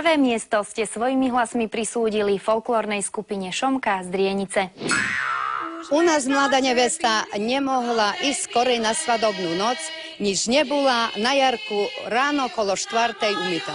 Prvé miesto ste svojimi hlasmi prisúdili folklórnej skupine Šomka z Drienice. U nás mladá nevesta nemohla ísť skorej na svadobnú noc, nič nebola na jarku ráno kolo 4:00 umyta.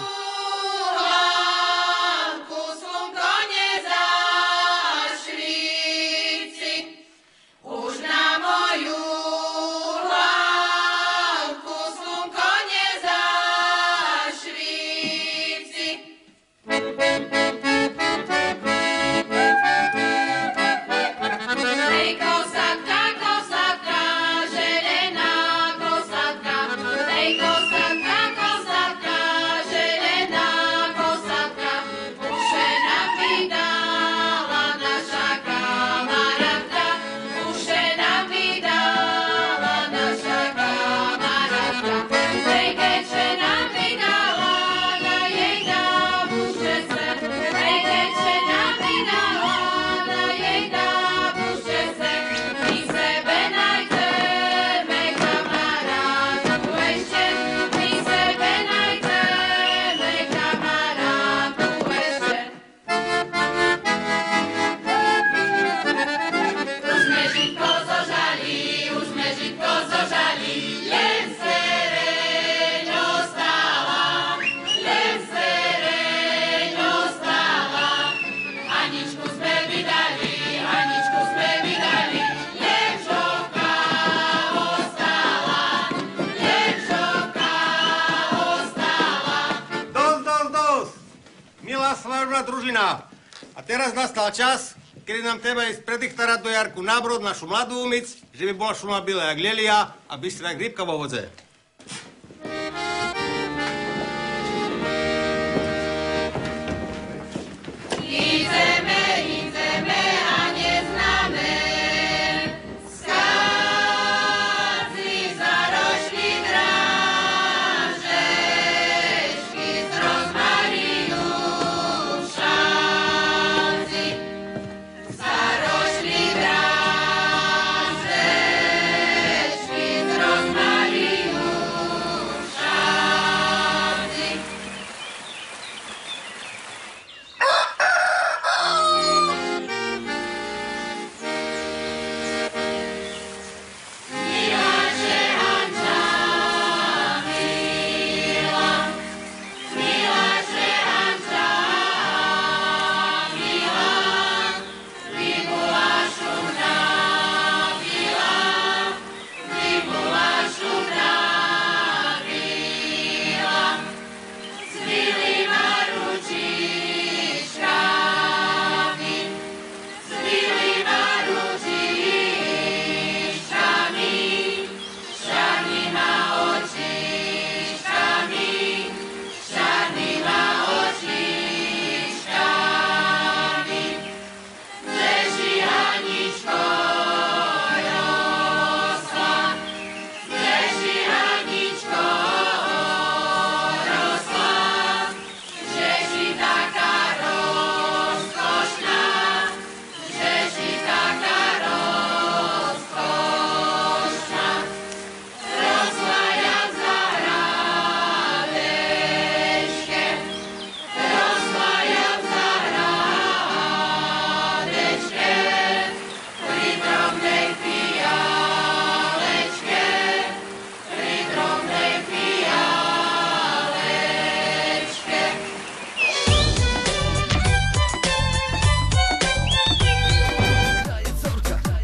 Svadobná družina. A teraz nastal čas, kedy nám treba ísť prediktarať do jarku nábrod našu mladú umyc, že by bola šuma bilá jak lelia a bystrá jak rybka vo vodze.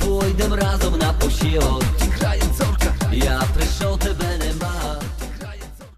Pôjdem rázom na pošielok,